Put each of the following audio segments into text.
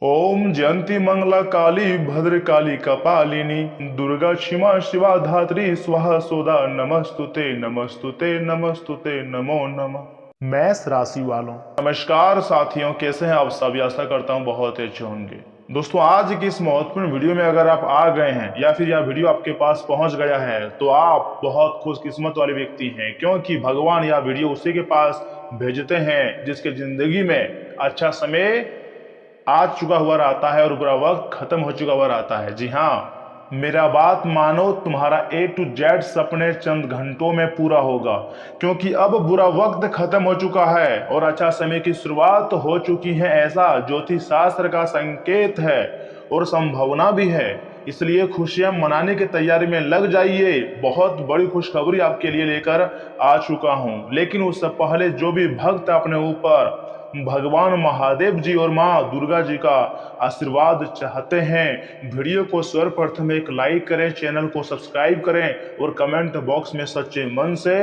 ओम जयंती मंगला काली भद्रकाली कपालिनी दुर्गा क्षमा शिवा धात्री स्वाहा सोदा नमस्तुते नमस्तुते नमस्तुते नमो नमः। मैष राशि वालों, नमस्कार साथियों, कैसे हैं आप सब? आशा करता हूं बहुत अच्छे होंगे। दोस्तों, आज की इस महत्वपूर्ण वीडियो में अगर आप आ गए हैं या फिर यह वीडियो आपके पास पहुंच गया है तो आप बहुत खुशकिस्मत वाले व्यक्ति हैं, क्योंकि भगवान यह वीडियो उसी के पास भेजते हैं जिसके जिंदगी में अच्छा समय आ चुका हुआ रहता है और बुरा वक्त खत्म हो चुका हुआ रहता है। जी हाँ, मेरा बात मानो, तुम्हारा A to Z सपने चंद घंटों में पूरा होगा, क्योंकि अब बुरा वक्त खत्म हो चुका है और अच्छा समय की शुरुआत हो चुकी है। ऐसा ज्योतिष शास्त्र का संकेत है और संभावना भी है, इसलिए खुशियां मनाने की तैयारी में लग जाइए। बहुत बड़ी खुशखबरी आपके लिए लेकर आ चुका हूं, लेकिन उससे पहले जो भी भक्त अपने ऊपर भगवान महादेव जी और माँ दुर्गा जी का आशीर्वाद चाहते हैं, वीडियो को सर्वप्रथम एक लाइक करें, चैनल को सब्सक्राइब करें और कमेंट बॉक्स में सच्चे मन से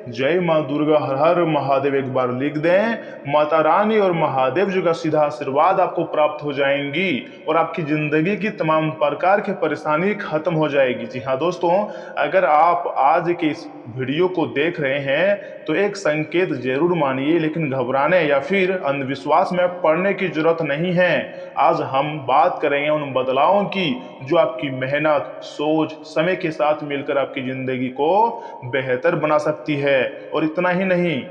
जय माँ दुर्गा हर हर महादेव एक बार लिख दें। माता रानी और महादेव जी का सीधा आशीर्वाद आपको प्राप्त हो जाएंगी और आपकी जिंदगी की तमाम प्रकार की परेशानी खत्म हो जाएगी। जी हाँ दोस्तों, अगर आप आज के इस वीडियो को देख रहे हैं तो एक संकेत जरूर मानिए, लेकिन घबराने या फिर अंधविश्वास में पड़ने की जरूरत नहीं है। आज हम बात करेंगे उन बदलावों की जो आपकी मेहनत, सोच, समय के साथ मिलकर आपकी जिंदगी को बेहतर बना सकती है। और इतना ही नहीं,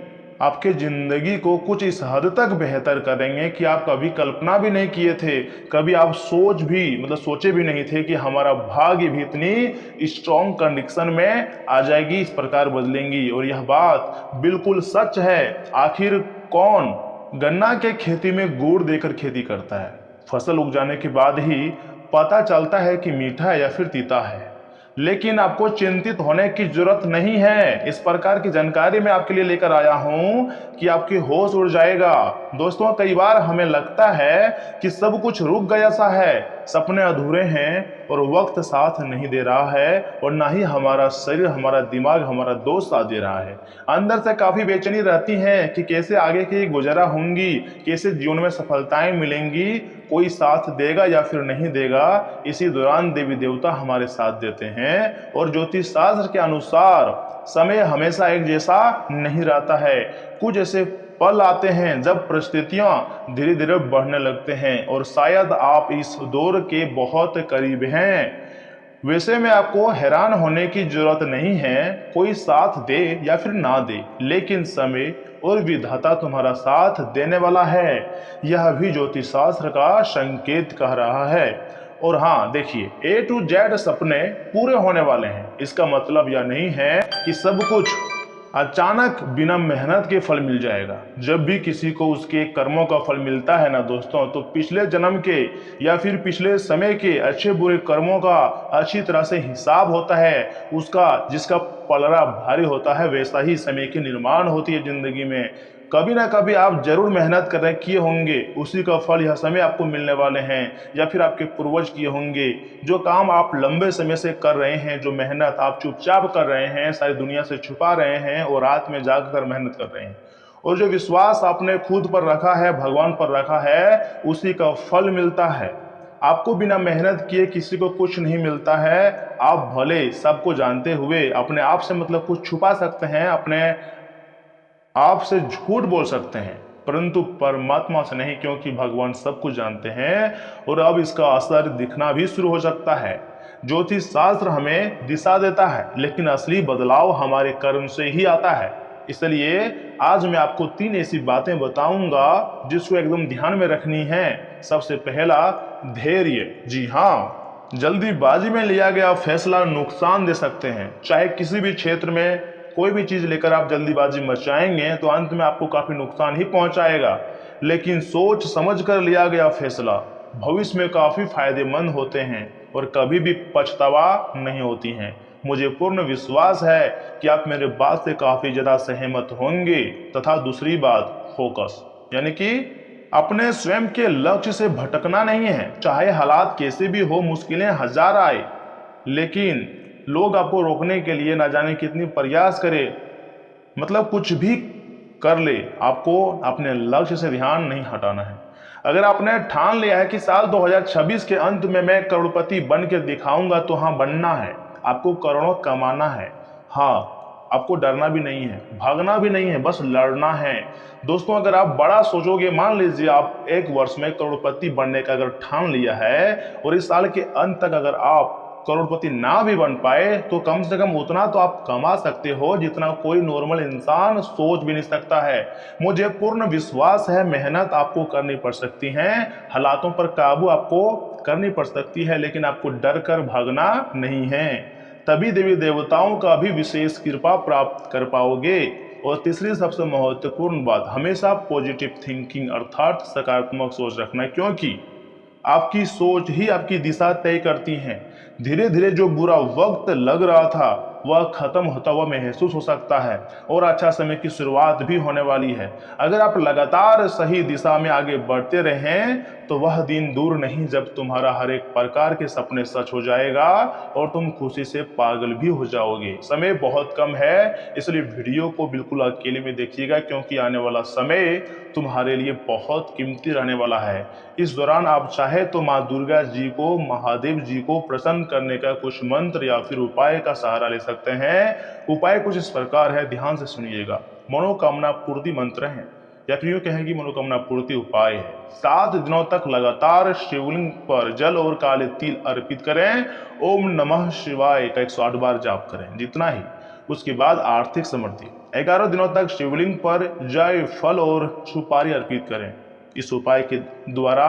आपके जिंदगी को कुछ इस हद तक बेहतर करेंगे कि आप कभी कल्पना भी नहीं किए थे, कभी आप सोचे भी नहीं थे कि हमारा भाग्य भी इतनी स्ट्रॉन्ग कंडीशन में आ जाएगी, इस प्रकार बदलेंगी। और यह बात बिल्कुल सच है। आखिर कौन गन्ना के खेती में गुड़ देकर खेती करता है? फसल उग जाने के बाद ही पता चलता है कि मीठा है या फिर तीता है। लेकिन आपको चिंतित होने की जरूरत नहीं है। इस प्रकार की जानकारी मैं आपके लिए लेकर आया हूं कि आपकी होश उड़ जाएगा। दोस्तों, कई बार हमें लगता है कि सब कुछ रुक गया सा है, सपने अधूरे हैं और वक्त साथ नहीं दे रहा है, और ना ही हमारा शरीर, हमारा दिमाग, हमारा दोस्त साथ दे रहा है। अंदर से काफी बेचैनी रहती है कि कैसे आगे की गुजरा होंगी, कैसे जीवन में सफलताएं मिलेंगी, कोई साथ देगा या फिर नहीं देगा। इसी दौरान देवी देवता हमारे साथ देते हैं और ज्योतिष शास्त्र के अनुसार समय हमेशा एक जैसा नहीं रहता है। कुछ ऐसे पल आते हैं जब परिस्थितियां धीरे धीरे बढ़ने लगते हैं और शायद आप इस दौर के बहुत करीब हैं। वैसे में आपको हैरान होने की जरूरत नहीं है, कोई साथ दे या फिर ना दे, लेकिन समय और विधाता तुम्हारा साथ देने वाला है। यह भी ज्योतिष शास्त्र का संकेत कह रहा है। और हाँ देखिए, A to Z सपने पूरे होने वाले हैं। इसका मतलब यह नहीं है कि सब कुछ अचानक बिना मेहनत के फल मिल जाएगा। जब भी किसी को उसके कर्मों का फल मिलता है ना दोस्तों, तो पिछले जन्म के या फिर पिछले समय के अच्छे बुरे कर्मों का अच्छी तरह से हिसाब होता है। उसका जिसका पलड़ा भारी होता है, वैसा ही समय की निर्माण होती है जिंदगी में। कभी ना कभी आप जरूर मेहनत कर रहे किए होंगे, उसी का फल यह समय आपको मिलने वाले हैं, या फिर आपके पूर्वज किए होंगे। जो काम आप लंबे समय से कर रहे हैं, जो मेहनत आप चुपचाप कर रहे हैं, सारी दुनिया से छुपा रहे हैं और रात में जाग कर मेहनत कर रहे हैं, और जो विश्वास आपने खुद पर रखा है, भगवान पर रखा है, उसी का फल मिलता है। आपको बिना मेहनत किए किसी को कुछ नहीं मिलता है। आप भले सबको जानते हुए अपने आप से कुछ छुपा सकते हैं, अपने आप से झूठ बोल सकते हैं, परंतु परमात्मा से नहीं, क्योंकि भगवान सब कुछ जानते हैं और अब इसका असर दिखना भी शुरू हो सकता है। ज्योतिष शास्त्र हमें दिशा देता है, लेकिन असली बदलाव हमारे कर्म से ही आता है। इसलिए आज मैं आपको 3 ऐसी बातें बताऊंगा जिसको एकदम ध्यान में रखनी है। सबसे पहला, धैर्य। जी हाँ, जल्दीबाजी में लिया गया फैसला नुकसान दे सकते हैं। चाहे किसी भी क्षेत्र में कोई भी चीज लेकर आप जल्दीबाजी मचाएंगे तो अंत में आपको काफी नुकसान ही पहुंचाएगा, लेकिन सोच समझ कर लिया गया फैसला भविष्य में काफी फायदेमंद होते हैं और कभी भी पछतावा नहीं होती हैं। मुझे पूर्ण विश्वास है कि आप मेरे बात से काफी ज्यादा सहमत होंगे। तथा दूसरी बात, फोकस, यानी कि अपने स्वयं के लक्ष्य से भटकना नहीं है। चाहे हालात कैसे भी हो, मुश्किलें हजार आए, लेकिन लोग आपको रोकने के लिए ना जाने कितनी प्रयास करे, कुछ भी कर ले, आपको अपने लक्ष्य से ध्यान नहीं हटाना है। अगर आपने ठान लिया है कि साल 2026 के अंत में मैं करोड़पति बन के दिखाऊंगा, तो हाँ, बनना है, आपको करोड़ों कमाना है। हाँ, आपको डरना भी नहीं है, भागना भी नहीं है, बस लड़ना है। दोस्तों, अगर आप बड़ा सोचोगे, मान लीजिए आप एक वर्ष में करोड़पति बनने का अगर ठान लिया है और इस साल के अंत तक अगर आप करोड़पति ना भी बन पाए, तो कम से कम उतना तो आप कमा सकते हो जितना कोई नॉर्मल इंसान सोच भी नहीं सकता है। मुझे पूर्ण विश्वास है, मेहनत आपको करनी पड़ सकती है, हालातों पर काबू आपको करनी पड़ सकती है, लेकिन आपको डर कर भागना नहीं है। तभी देवी देवताओं का भी विशेष कृपा प्राप्त कर पाओगे। और तीसरी सबसे महत्वपूर्ण बात, हमेशा पॉजिटिव थिंकिंग अर्थात सकारात्मक सोच रखना, क्योंकि आपकी सोच ही आपकी दिशा तय करती है। धीरे धीरे जो बुरा वक्त लग रहा था वह खत्म होता हुआ महसूस हो सकता है और अच्छा समय की शुरुआत भी होने वाली है। अगर आप लगातार सही दिशा में आगे बढ़ते रहें तो वह दिन दूर नहीं जब तुम्हारा हर एक प्रकार के सपने सच हो जाएगा और तुम खुशी से पागल भी हो जाओगे। समय बहुत कम है, इसलिए वीडियो को बिल्कुल अकेले में देखिएगा, क्योंकि आने वाला समय तुम्हारे लिए बहुत कीमती रहने वाला है। इस दौरान आप चाहे तो माँ दुर्गा जी को, महादेव जी को प्रसन्न करने का कुछ मंत्र या फिर उपाय का सहारा ले सकते हैं। उपाय कुछ इस प्रकार है, ध्यान से सुनिएगा। मनोकामना पूर्ति मंत्र है, या फिर यूं कहें कि मनोकामना पूर्ति उपाय है। 7 दिनों तक लगातार शिवलिंग पर जल और काले तिल अर्पित करें। ओम नमः शिवाय का 108 बार जाप करें, जितना ही। उसके बाद आर्थिक समृद्धि। 11 दिनों तक शिवलिंग पर जय, फल और सुपारी अर्पित करें। इस उपाय के द्वारा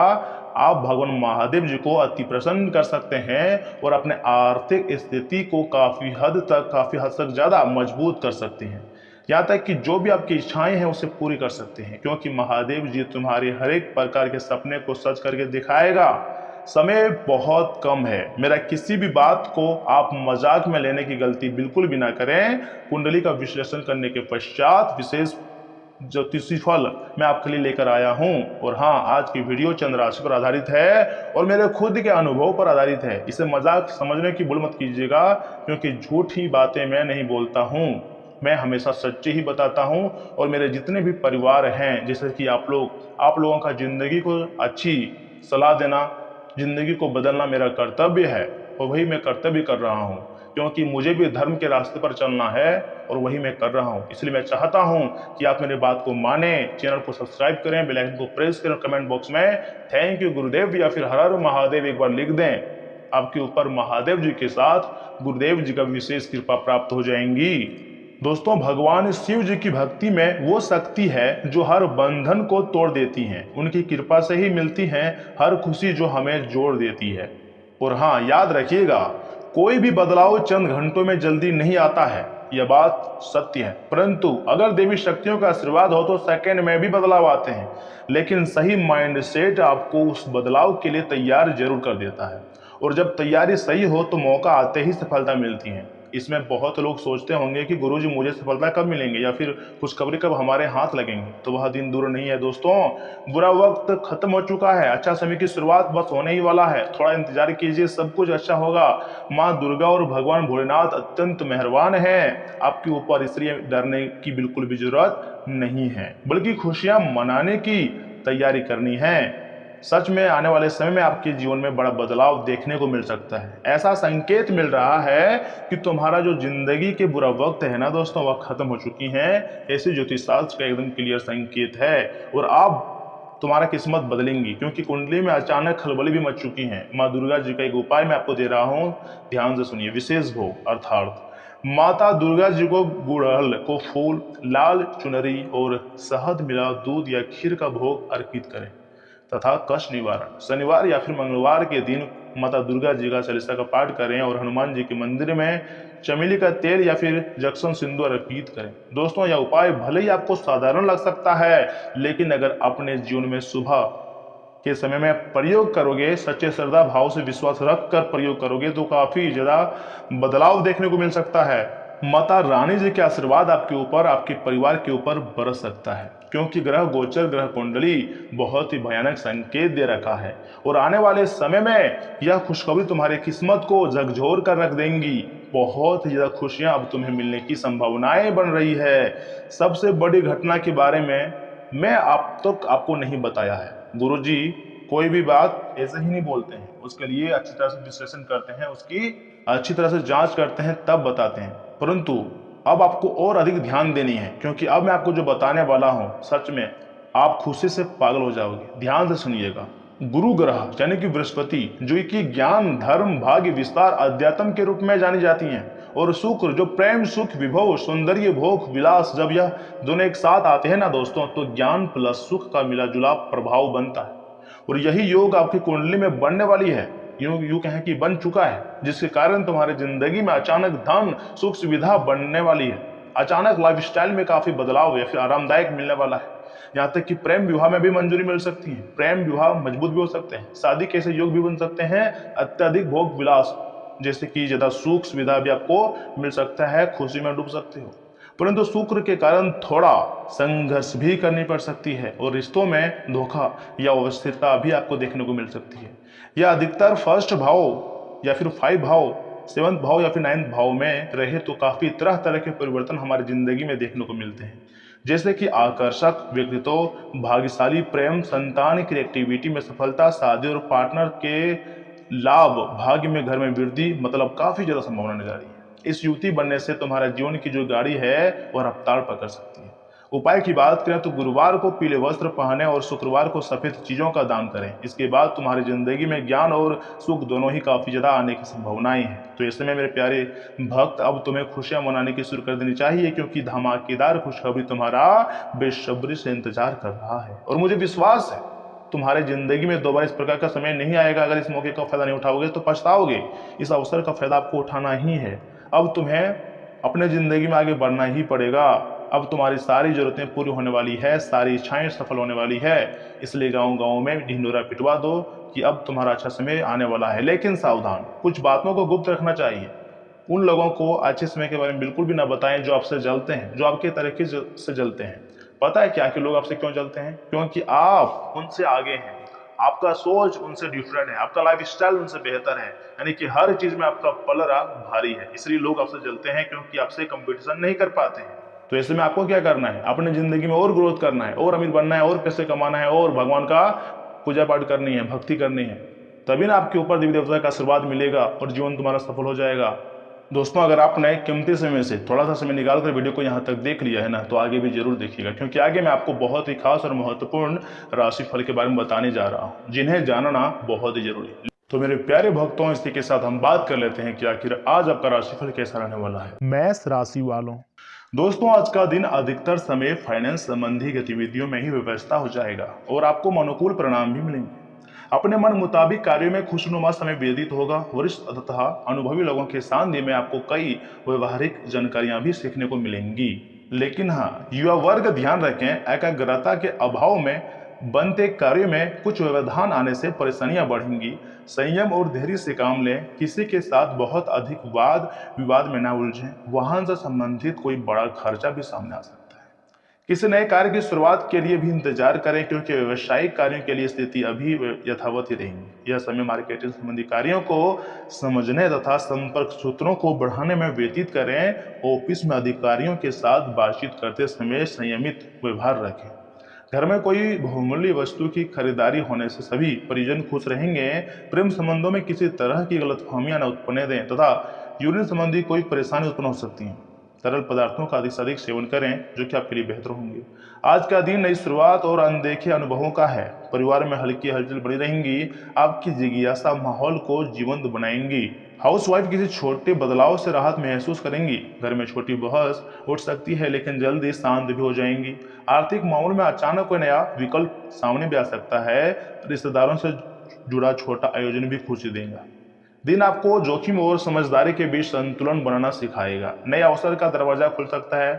आप भगवान महादेव जी को अति प्रसन्न कर सकते हैं और अपने आर्थिक स्थिति को काफी हद तक ज्यादा मजबूत कर सकते हैं। यहाँ तक कि जो भी आपकी इच्छाएं हैं उसे पूरी कर सकते हैं, क्योंकि महादेव जी तुम्हारे हर एक प्रकार के सपने को सच करके दिखाएगा। समय बहुत कम है, मेरा किसी भी बात को आप मजाक में लेने की गलती बिल्कुल भी ना करें। कुंडली का विश्लेषण करने के पश्चात विशेष ज्योतिषी फल मैं आपके लिए लेकर आया हूं। और हाँ, आज की वीडियो चंद्र राशि पर आधारित है और मेरे खुद के अनुभव पर आधारित है। इसे मजाक समझने की भूल मत कीजिएगा, क्योंकि झूठी बातें मैं नहीं बोलता हूं, मैं हमेशा सच्चे ही बताता हूं। और मेरे जितने भी परिवार हैं, जैसे कि आप लोगों का जिंदगी को अच्छी सलाह देना, जिंदगी को बदलना मेरा कर्तव्य है, और वही मैं कर्तव्य कर रहा हूँ, क्योंकि मुझे भी धर्म के रास्ते पर चलना है और वही मैं कर रहा हूँ। इसलिए मैं चाहता हूँ कि आप मेरे बात को माने, चैनल को सब्सक्राइब करें, बेल आइकन को प्रेस करें, कमेंट बॉक्स में थैंक यू गुरुदेव या फिर हर हर महादेव एक बार लिख दें। आपके ऊपर महादेव जी के साथ गुरुदेव जी का विशेष कृपा प्राप्त हो जाएंगी। दोस्तों, भगवान शिव जी की भक्ति में वो शक्ति है जो हर बंधन को तोड़ देती है। उनकी कृपा से ही मिलती है हर खुशी जो हमें जोड़ देती है। और हाँ, याद रखिएगा, कोई भी बदलाव चंद घंटों में जल्दी नहीं आता है, यह बात सत्य है। परंतु अगर देवी शक्तियों का आशीर्वाद हो तो सेकंड में भी बदलाव आते हैं। लेकिन सही माइंडसेट आपको उस बदलाव के लिए तैयार जरूर कर देता है, और जब तैयारी सही हो तो मौका आते ही सफलता मिलती है। इसमें बहुत लोग सोचते होंगे कि गुरुजी मुझे सफलता कब मिलेंगे या फिर खुशखबरी कब हमारे हाथ लगेंगे, तो वह दिन दूर नहीं है दोस्तों। बुरा वक्त खत्म हो चुका है, अच्छा समय की शुरुआत बस होने ही वाला है। थोड़ा इंतजार कीजिए, सब कुछ अच्छा होगा। माँ दुर्गा और भगवान भोलेनाथ अत्यंत मेहरबान हैं आपके ऊपर, इसलिए डरने की बिल्कुल भी जरूरत नहीं है, बल्कि खुशियां मनाने की तैयारी करनी है। सच में आने वाले समय में आपके जीवन में बड़ा बदलाव देखने को मिल सकता है। ऐसा संकेत मिल रहा है कि तुम्हारा जो जिंदगी के बुरा वक्त है ना दोस्तों, वह खत्म हो चुकी है। ऐसे ज्योतिष शास्त्र का एकदम क्लियर संकेत है, और आप तुम्हारा किस्मत बदलेंगी, क्योंकि कुंडली में अचानक खलबली भी मच चुकी है। माँ दुर्गा जी का एक उपाय मैं आपको दे रहा हूँ, ध्यान से सुनिए। विशेष भोग अर्थात माता दुर्गा जी को गुड़हल को फूल, लाल चुनरी और शहद मिला दूध या खीर का भोग अर्पित करें। तथा कष्ट निवारण, शनिवार या फिर मंगलवार के दिन माता दुर्गा जी का चालीसा का पाठ करें और हनुमान जी के मंदिर में चमेली का तेल या फिर जक्सन सिंदूर अर्पित करें। दोस्तों, यह उपाय भले ही आपको साधारण लग सकता है, लेकिन अगर अपने जीवन में सुबह के समय में प्रयोग करोगे, सच्चे श्रद्धा भाव से विश्वास रख कर प्रयोग करोगे, तो काफी ज्यादा बदलाव देखने को मिल सकता है। माता रानी जी के आशीर्वाद आपके ऊपर, आपके परिवार के ऊपर बरस सकता है, क्योंकि ग्रह गोचर, ग्रह कुंडली बहुत ही भयानक संकेत दे रखा है। और आने वाले समय में यह खुशखबरी तुम्हारी किस्मत को झकझोर कर रख देंगी। बहुत ही ज्यादा खुशियां अब तुम्हें मिलने की संभावनाएं बन रही है। सबसे बड़ी घटना के बारे में मैं आपको नहीं बताया है, गुरुजी कोई भी बात ऐसे ही नहीं बोलते हैं, उसके लिए अच्छी तरह से विश्लेषण करते हैं, उसकी अच्छी तरह से जांच करते हैं, तब बताते हैं। परंतु अब आपको और अधिक ध्यान देनी है, क्योंकि अब मैं आपको जो बताने वाला हूं सच में आप खुशी से पागल हो जाओगे। ध्यान से सुनिएगा। गुरु ग्रह यानी कि बृहस्पति, जो कि ज्ञान, धर्म, भाग्य, विस्तार, अध्यात्म के रूप में जानी जाती हैं, और शुक्र जो प्रेम, सुख, विभव, सौंदर्य, भोग, विलास, जब यह दोनों एक साथ आते हैं ना दोस्तों, तो ज्ञान प्लस सुख का मिला जुला प्रभाव बनता है। और यही योग आपकी कुंडली में बनने वाली है, यूं कहें कि बन चुका है, जिसके कारण तुम्हारी जिंदगी में अचानक धन, सुख, सुविधा बनने वाली है। अचानक लाइफस्टाइल में काफी बदलाव या फिर आरामदायक मिलने वाला है। यहाँ तक कि प्रेम विवाह में भी मंजूरी मिल सकती है। प्रेम विवाह मजबूत भी हो सकते हैं। शादी के ऐसे योग भी बन सकते हैं। अत्यधिक भोग विलास जैसे कि ज्यादा सुख सुविधा भी आपको मिल सकता है, खुशी में डूब सकते हो। परंतु शुक्र के कारण थोड़ा संघर्ष भी करनी पड़ सकती है, और रिश्तों में धोखा या अस्थिरता भी आपको देखने को मिल सकती है। यह अधिकतर फर्स्ट भाव या फिर 5 भाव, 7th भाव या फिर 9th भाव में रहे तो काफी तरह तरह के परिवर्तन हमारी जिंदगी में देखने को मिलते हैं, जैसे कि आकर्षक व्यक्तित्व, भाग्यशाली प्रेम, संतान की एक्टिविटी में सफलता, शादी और पार्टनर के लाभ, भाग्य में, घर में वृद्धि, मतलब काफी ज्यादा संभावना नजर आ रही है। इस युवती बनने से तुम्हारा जीवन की जो गाड़ी है वह रफ्तार पकड़ सकती है। उपाय की बात करें तो गुरुवार को पीले वस्त्र पहने और शुक्रवार को सफेद चीजों का दान करें। इसके बाद तुम्हारी जिंदगी में ज्ञान और सुख दोनों ही काफी ज्यादा आने की संभावनाएं हैं। तो ऐसे में मेरे प्यारे भक्त, अब तुम्हें खुशियां मनाने की शुरू कर देनी चाहिए, क्योंकि धमाकेदार खुशखबरी तुम्हारा बेसब्री से इंतजार कर रहा है। और मुझे विश्वास है तुम्हारे जिंदगी में दोबारा इस प्रकार का समय नहीं आएगा। अगर इस मौके का फायदा नहीं उठाओगे तो पछताओगे। इस अवसर का फायदा आपको उठाना ही है। अब तुम्हें अपने जिंदगी में आगे बढ़ना ही पड़ेगा। अब तुम्हारी सारी जरूरतें पूरी होने वाली है, सारी इच्छाएं सफल होने वाली है। इसलिए गांव गांव में ढिंडोरा पिटवा दो कि अब तुम्हारा अच्छा समय आने वाला है। लेकिन सावधान, कुछ बातों को गुप्त रखना चाहिए। उन लोगों को अच्छे समय के बारे में बिल्कुल भी ना बताएं जो आपसे जलते हैं, जो आपके तरीके से जलते हैं। पता है क्या कि लोग आपसे क्यों जलते हैं? क्योंकि आप उनसे आगे हैं, आपका सोच उनसे डिफरेंट है, आपका लाइफ स्टाइल उनसे बेहतर है, यानी कि हर चीज में आपका पलड़ा भारी है। इसलिए लोग आपसे जलते हैं, क्योंकि आपसे कंपटीशन नहीं कर पाते हैं। तो ऐसे में आपको क्या करना है? अपने जिंदगी में और ग्रोथ करना है, और अमीर बनना है, और पैसे कमाना है, और भगवान का पूजा पाठ करनी है, भक्ति करनी है। तभी ना आपके ऊपर देवी देवता का आशीर्वाद मिलेगा और जीवन तुम्हारा सफल हो जाएगा। दोस्तों, अगर आपने कीमती समय से थोड़ा सा समय निकाल कर वीडियो को यहाँ तक देख लिया है ना, तो आगे भी जरूर देखिएगा, क्योंकि आगे मैं आपको बहुत ही खास और महत्वपूर्ण राशिफल के बारे में बताने जा रहा हूँ, जिन्हें जानना बहुत ही जरूरी है। तो मेरे प्यारे भक्तों, इसी के साथ हम बात कर लेते हैं कि आखिर आज आपका राशिफल कैसा रहने वाला है। मेष राशि वालों, दोस्तों आज का दिन अधिकतर समय फाइनेंस संबंधी गतिविधियों में ही व्यवस्था हो जाएगा और आपको अनुकूल परिणाम भी मिलेंगे। अपने मन मुताबिक कार्यों में खुशनुमा समय व्यतीत होगा। वरिष्ठ तथा अनुभवी लोगों के सानिध्य में आपको कई व्यवहारिक जानकारियां भी सीखने को मिलेंगी। लेकिन हाँ, युवा वर्ग ध्यान रखें, एकाग्रता के अभाव में बनते कार्यों में कुछ व्यवधान आने से परेशानियां बढ़ेंगी। संयम और धैर्य से काम लें। किसी के साथ बहुत अधिक वाद विवाद में न उलझें। वाहन से संबंधित कोई बड़ा खर्चा भी सामने आ सकता है। किसी नए कार्य की शुरुआत के लिए भी इंतजार करें, क्योंकि व्यावसायिक कार्यों के लिए स्थिति अभी यथावत ही रहेंगी। यह समय मार्केटिंग संबंधी कार्यों को समझने तथा संपर्क सूत्रों को बढ़ाने में व्यतीत करें। ऑफिस में अधिकारियों के साथ बातचीत करते समय संयमित व्यवहार रखें। घर में कोई बहुमूल्य वस्तु की खरीदारी होने से सभी परिजन खुश रहेंगे। प्रेम संबंधों में किसी तरह की गलतफहमियां न उत्पन्न दें तथा यूरिन संबंधी कोई परेशानी उत्पन्न हो सकती है। तरल पदार्थों का अधिक से अधिक सेवन करें, जो कि आपके लिए बेहतर होंगे। आज का दिन नई शुरुआत और अनदेखे अनुभवों का है। परिवार में हल्की हलचल बनी रहेंगी। आपकी जिज्ञासा माहौल को जीवंत बनाएंगी। हाउसवाइफ किसी छोटे बदलाव से राहत महसूस करेंगी। घर में छोटी बहस उठ सकती है, लेकिन जल्दी शांत भी हो जाएंगी। आर्थिक मामलों में अचानक कोई नया विकल्प सामने भी आ सकता है। रिश्तेदारों से जुड़ा छोटा आयोजन भी खुशी देगा। दिन आपको जोखिम और समझदारी के बीच संतुलन बनाना सिखाएगा। नए अवसर का दरवाजा खुल सकता है।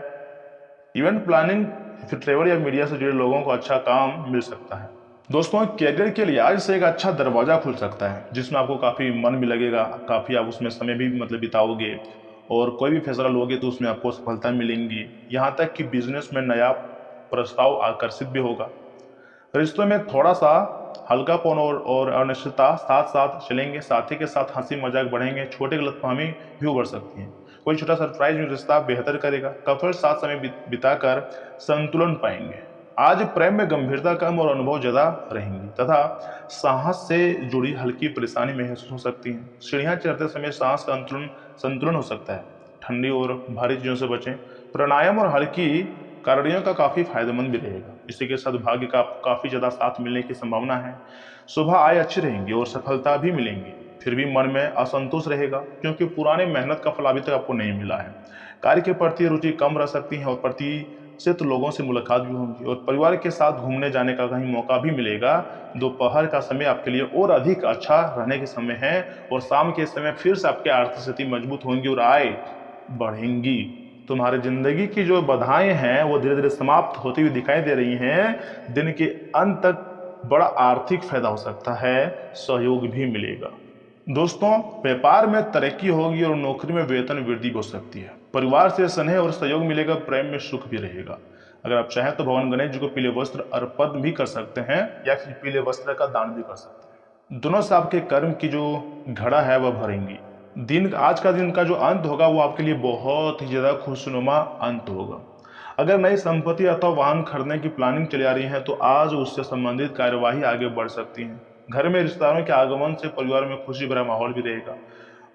इवेंट प्लानिंग, फिर ट्रेवल या मीडिया से जुड़े लोगों को अच्छा काम मिल सकता है। दोस्तों, कैरियर के लिए आज से एक अच्छा दरवाजा खुल सकता है, जिसमें आपको काफी मन भी लगेगा, काफी आप उसमें समय भी बिताओगे, और कोई भी फैसला लोगे तो उसमें आपको सफलता मिलेंगी। यहाँ तक कि बिजनेस में नया प्रस्ताव आकर्षित भी होगा। रिश्तों में थोड़ा सा हल्कापन और अनिश्चितता साथ साथ चलेंगे। साथी के साथ हंसी मजाक बढ़ेंगे। छोटे गलतफहमी भी उभर सकती है। कोई छोटा सरप्राइज रिश्ता बेहतर करेगा। कपल साथ समय बिताकर संतुलन पाएंगे। आज प्रेम में गंभीरता कम और अनुभव ज्यादा रहेंगी तथा सांस से जुड़ी हल्की परेशानी महसूस हो सकती है। सीढ़ियां चढ़ते समय सांस का संतुलन हो सकता है। ठंडी और भारी चीजों से बचें। प्राणायाम और हल्की कार्डियो का काफी फायदेमंद भी रहेगा। इसी के साथ भाग्य का काफी ज्यादा साथ मिलने की संभावना है। सुबह आय अच्छी रहेंगी और सफलता भी मिलेंगी। फिर भी मन में असंतोष रहेगा क्योंकि पुराने मेहनत का फल अभी तक आपको नहीं मिला है। कार्य के प्रति रुचि कम रह सकती है और प्रतिष्ठित लोगों से मुलाकात भी होंगी और परिवार के साथ घूमने जाने का कहीं मौका भी मिलेगा। दोपहर का समय आपके लिए और अधिक अच्छा रहने के समय है और शाम के समय फिर से आपकी आर्थिक स्थिति मजबूत होंगी और आय बढ़ेंगी। तुम्हारी जिंदगी की जो बाधाएं हैं वो धीरे धीरे समाप्त होती हुई दिखाई दे रही हैं। दिन के अंत तक बड़ा आर्थिक फायदा हो सकता है, सहयोग भी मिलेगा। दोस्तों, व्यापार में तरक्की होगी और नौकरी में वेतन वृद्धि हो सकती है। परिवार से स्नेह और सहयोग मिलेगा। प्रेम में सुख भी रहेगा। अगर आप चाहें तो भगवान गणेश जी को पीले वस्त्र अर्पण भी कर सकते हैं या फिर पीले वस्त्र का दान भी कर सकते हैं। दोनों से आपके कर्म की जो घड़ा है वह भरेंगी। आज का दिन का जो अंत होगा वो आपके लिए बहुत ही ज्यादा खुशनुमा अंत होगा। अगर नई संपत्ति अथवा वाहन खरीदने की प्लानिंग चली आ रही है तो आज उससे संबंधित कार्यवाही आगे बढ़ सकती है। घर में रिश्तेदारों के आगमन से परिवार में खुशी भरा माहौल भी रहेगा।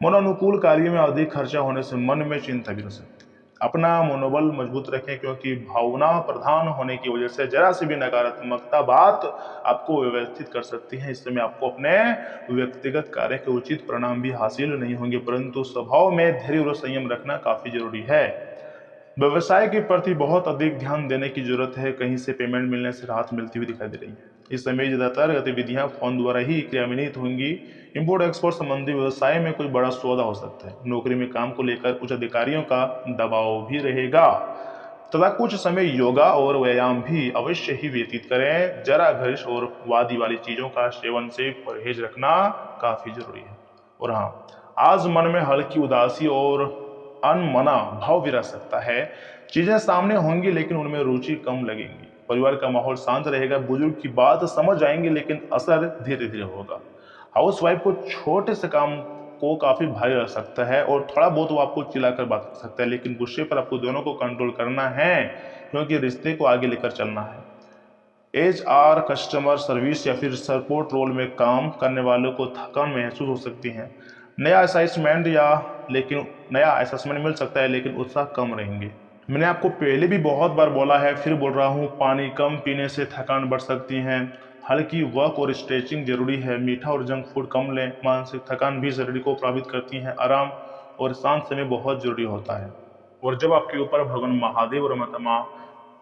मनोनुकूल कार्य में अधिक खर्चा होने से मन में चिंता भी रह सकती है। अपना मनोबल मजबूत रखें क्योंकि भावना प्रधान होने की वजह से जरा सी भी नकारात्मकता बात आपको व्यवस्थित कर सकती है। इस समय आपको अपने व्यक्तिगत कार्य के उचित परिणाम भी हासिल नहीं होंगे, परंतु स्वभाव में धैर्य और संयम रखना काफी जरूरी है। व्यवसाय के प्रति बहुत अधिक ध्यान देने की जरूरत है। कहीं से पेमेंट मिलने से राहत मिलती हुई दिखाई दे रही है। इस समय ज्यादातर गतिविधियां फोन द्वारा ही क्रियान्वित होंगी। इंपोर्ट एक्सपोर्ट संबंधी व्यवसाय में कोई बड़ा सौदा हो सकता है। नौकरी में काम को लेकर उच्च अधिकारियों का दबाव भी रहेगा तथा कुछ समय योगा और व्यायाम भी अवश्य ही व्यतीत करें। जरा घर्ष और वादी वाली चीजों का सेवन से परहेज रखना काफी जरूरी है। और हाँ, आज मन में हल्की उदासी और अनमना भाव भी रह सकता है। चीजें सामने होंगी लेकिन उनमें रुचि कम लगेंगी। परिवार का माहौल शांत रहेगा। बुजुर्ग की बात समझ आएंगे लेकिन असर धीरे धीरे होगा। हाउस वाइफ को छोटे से काम को काफी भारी लग सकता है और थोड़ा बहुत वो आपको चिल्लाकर बात कर सकता है, लेकिन गुस्से पर आपको दोनों को कंट्रोल करना है क्योंकि रिश्ते को आगे लेकर चलना है। HR, कस्टमर सर्विस या फिर सपोर्ट रोल में काम करने वालों को थकान महसूस हो सकती है। नया असेसमेंट मिल सकता है लेकिन उत्साह कम रहेंगे। मैंने आपको पहले भी बहुत बार बोला है, फिर बोल रहा हूँ, पानी कम पीने से थकान बढ़ सकती है। हल्की वर्क और स्ट्रेचिंग जरूरी है। मीठा और जंक फूड कम लें। मानसिक थकान भी शरीर को प्रभावित करती है। आराम और शांत समय बहुत जरूरी होता है। और जब आपके ऊपर भगवान महादेव और माता माँ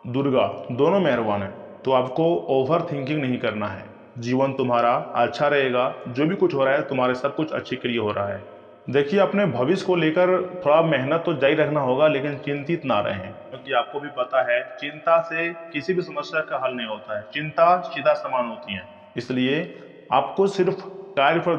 दुर्गा दोनों मेहरबान है तो आपको ओवर थिंकिंग नहीं करना है। जीवन तुम्हारा अच्छा रहेगा। जो भी कुछ हो रहा है तुम्हारे सब कुछ अच्छे के लिए हो रहा है। देखिए, अपने भविष्य को लेकर थोड़ा मेहनत तो जारी रखना होगा लेकिन चिंतित ना रहें क्योंकि आपको भी पता है चिंता से किसी भी समस्या का हल नहीं होता है। चिंता सीधा समान होती है। इसलिए आपको सिर्फ कार्य पर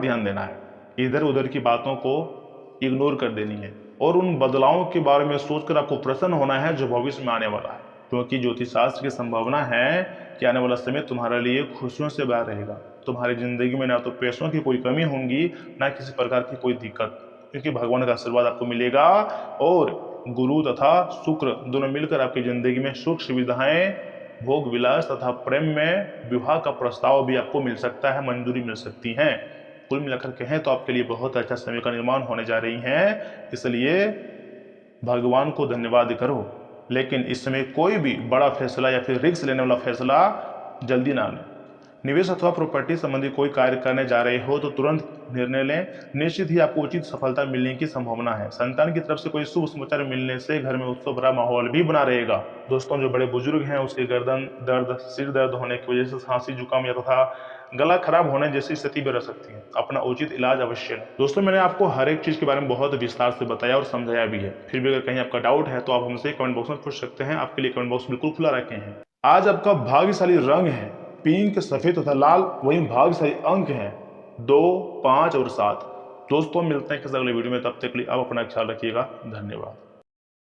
ध्यान देना है। इधर उधर की बातों को इग्नोर कर देनी है और उन बदलावों के बारे में सोचकर आपको प्रसन्न होना है जो भविष्य में आने वाला है, क्योंकि ज्योतिष शास्त्र की संभावना है कि आने वाला समय तुम्हारे लिए खुशियों से भरा रहेगा। तुम्हारी जिंदगी में ना तो पैसों की कोई कमी होगी ना किसी प्रकार की कोई दिक्कत, क्योंकि भगवान का आशीर्वाद आपको मिलेगा और गुरु तथा शुक्र दोनों मिलकर आपकी जिंदगी में सुख सुविधाएं, भोग विलास तथा प्रेम में विवाह का प्रस्ताव भी आपको मिल सकता है, मंजूरी मिल सकती है। कुल मिलाकर कहें तो आपके लिए बहुत अच्छा समय का निर्माण होने जा रही है। इसलिए भगवान को धन्यवाद करो, लेकिन इस समय कोई भी बड़ा फैसला या फिर रिस्क लेने वाला फैसला जल्दी ना लें। निवेश अथवा प्रॉपर्टी संबंधी कोई कार्य करने जा रहे हो तो तुरंत निर्णय लें। निश्चित ही आपको उचित सफलता मिलने की संभावना है। संतान की तरफ से कोई शुभ समाचार मिलने से घर में उत्सव भरा माहौल भी बना रहेगा। दोस्तों, जो बड़े बुजुर्ग हैं उसके गर्दन दर्द, सिर दर्द होने की वजह से खांसी, जुकाम या तथा गला खराब होने जैसी स्थिति भी रह सकती है। अपना उचित इलाज अवश्य लें। दोस्तों, मैंने आपको हर एक चीज के बारे में बहुत विस्तार से बताया और समझाया भी है। फिर भी अगर कहीं आपका डाउट है तो आप हमसे कमेंट बॉक्स में पूछ सकते हैं। आपके लिए कमेंट बॉक्स बिल्कुल खुला रखे हैं। आज आपका भाग्यशाली रंग है पिंक, सफेद तथा लाल। वहीं भाग्यशाली अंक हैं 2, 5 और 7। दोस्तों, मिलते हैं किसी अगले वीडियो में। तब तक के लिए आप अपना ख्याल रखिएगा। धन्यवाद।